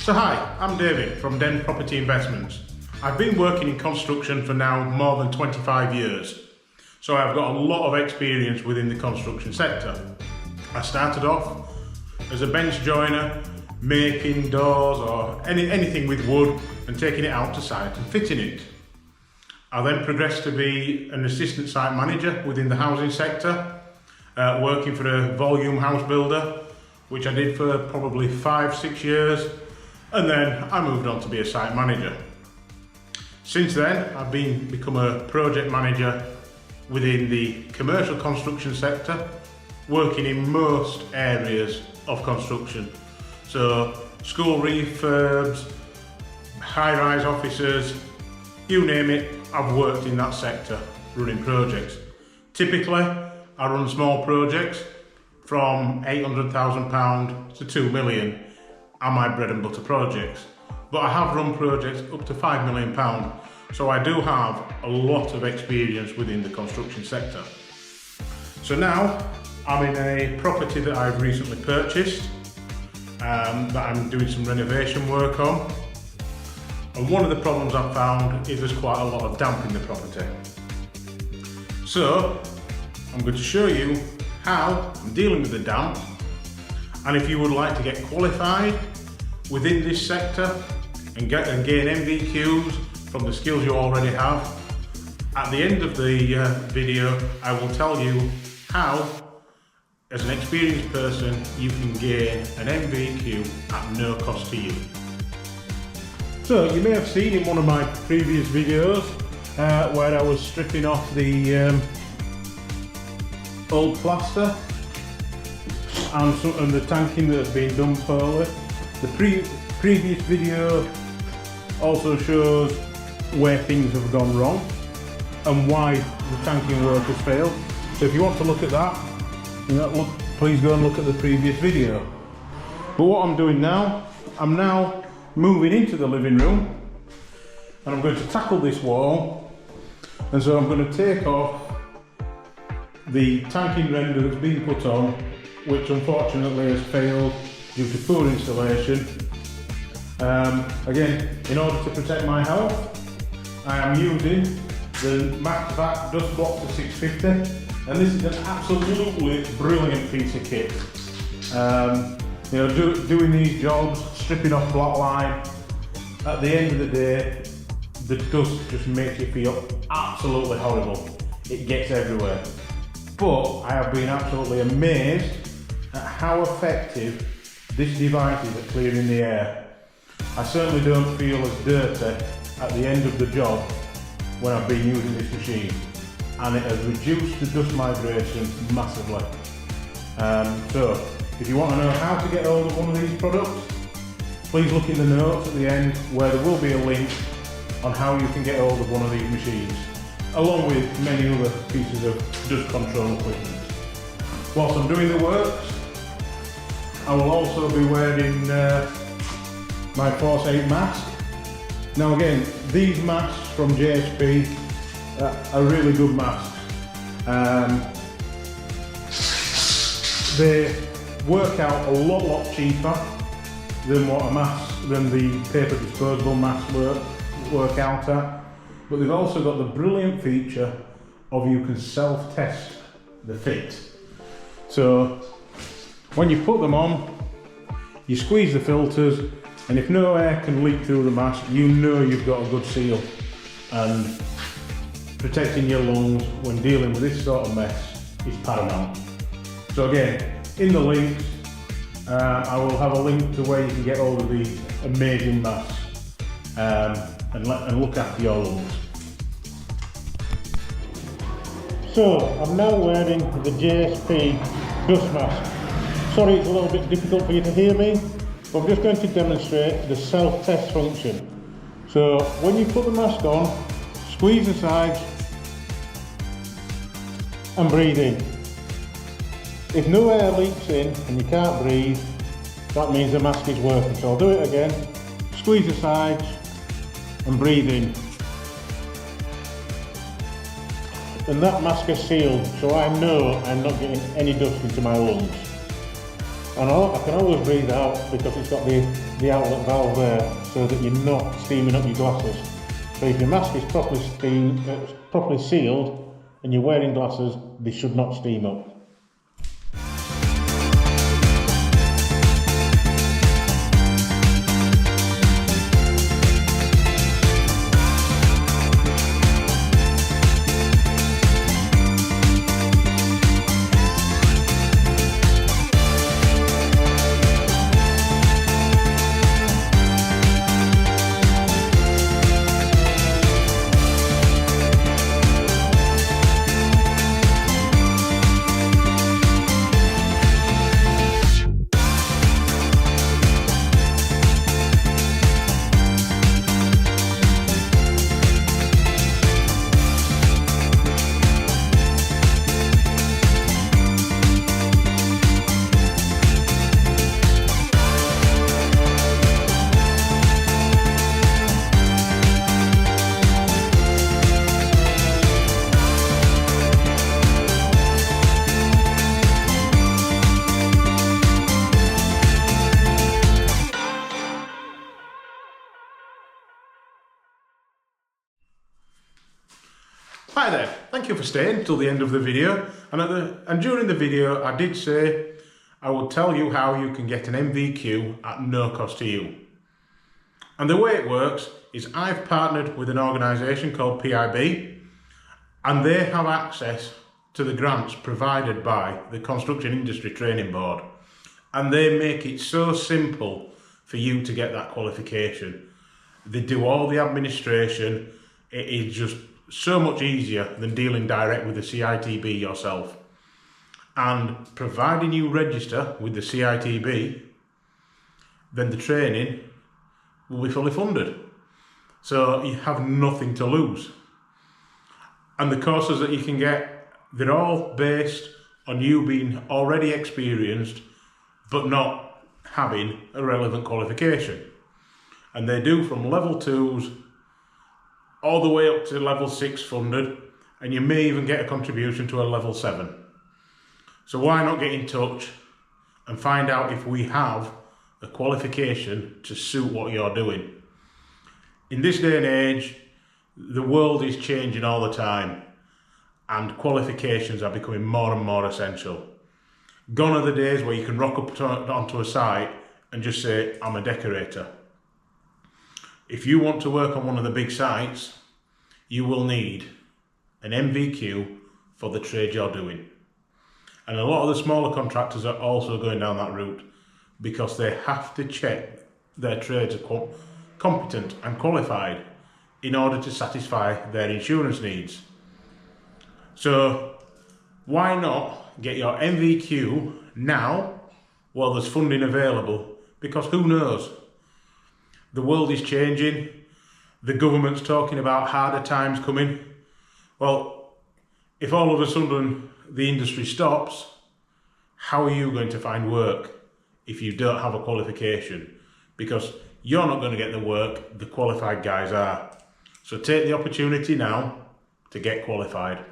So hi, I'm David from Den Property Investments. I've been working in construction for now more than 25 years. So I've got a lot of experience within the construction sector. I started off as a bench joiner, making doors or anything with wood and taking it out to site and fitting it. I then progressed to be an assistant site manager within the housing sector, working for a volume house builder, which I did for probably 5-6 years. And then I moved on to be a site manager. Since then, I've become a project manager within the commercial construction sector, working in most areas of construction. So school refurbs, high-rise offices, you name it, I've worked in that sector, running projects. Typically, I run small projects from £800,000 to £2 million. Are my bread and butter projects, but I have run projects up to £5 million, so I do have a lot of experience within the construction sector. So now I'm in a property that I've recently purchased that I'm doing some renovation work on, and one of the problems I've found is there's quite a lot of damp in the property. So I'm going to show you how I'm dealing with the damp. And if you would like to get qualified within this sector and gain NVQs from the skills you already have, at the end of the video I will tell you how, as an experienced person, you can gain an NVQ at no cost to you. So you may have seen in one of my previous videos where I was stripping off the old plaster and the tanking that has been done poorly. The previous video also shows where things have gone wrong and why the tanking work has failed. So if you want to look at that, please go and look at the previous video. But what I'm doing now, I'm now moving into the living room and I'm going to tackle this wall, and so I'm going to take off the tanking render that's been put on, which unfortunately has failed due to poor installation. Again, in order to protect my health, I am using the MaxVac Dust Block to 650, and this is an absolutely brilliant piece of kit. Doing these jobs, stripping off black line, at the end of the day, the dust just makes you feel absolutely horrible. It gets everywhere. But I have been absolutely amazed at how effective this device is at clearing the air. I certainly don't feel as dirty at the end of the job when I've been using this machine, and it has reduced the dust migration massively. So if you want to know how to get hold of one of these products, please look in the notes at the end where there will be a link on how you can get hold of one of these machines, along with many other pieces of dust control equipment. Whilst I'm doing the works, I will also be wearing my Force 8 mask. Now again, these masks from JSP are really good masks. They work out a lot cheaper than the paper disposable masks work out at. But they've also got the brilliant feature of you can self-test the fit. So when you put them on, you squeeze the filters, and if no air can leak through the mask, you know you've got a good seal. And protecting your lungs when dealing with this sort of mess is paramount. So again, in the links, I will have a link to where you can get all of these amazing masks and look after your lungs. So I'm now wearing the JSP dust mask. Sorry it's a little bit difficult for you to hear me, but I'm just going to demonstrate the self-test function. So when you put the mask on, squeeze the sides and breathe in. If no air leaks in and you can't breathe, that means the mask is working. So I'll do it again. Squeeze the sides and breathe in. And that mask is sealed, so I know I'm not getting any dust into my lungs. And I can always breathe out because it's got the outlet valve there so that you're not steaming up your glasses. So if your mask is properly sealed and you're wearing glasses, they should not steam up. Hi there, thank you for staying till the end of the video, and during the video I did say I would tell you how you can get an NVQ at no cost to you. And the way it works is I've partnered with an organisation called PIB, and they have access to the grants provided by the Construction Industry Training Board, and they make it so simple for you to get that qualification. They do all the administration. It is just so much easier than dealing direct with the CITB yourself. And providing you register with the CITB, then the training will be fully funded. So you have nothing to lose. And the courses that you can get, they're all based on you being already experienced but not having a relevant qualification. And they do from level 2s all the way up to level 6 funded, and you may even get a contribution to a level 7. So why not get in touch and find out if we have a qualification to suit what you're doing. In this day and age, the world is changing all the time, and qualifications are becoming more and more essential. Gone are the days where you can rock up onto a site and just say, I'm a decorator. If you want to work on one of the big sites, you will need an NVQ for the trade you're doing. And a lot of the smaller contractors are also going down that route because they have to check their trades are competent and qualified in order to satisfy their insurance needs. So why not get your NVQ now while there's funding available? Because who knows? The world is changing. The government's talking about harder times coming. Well, if all of a sudden the industry stops, how are you going to find work if you don't have a qualification? Because you're not going to get the work, the qualified guys are. So take the opportunity now to get qualified.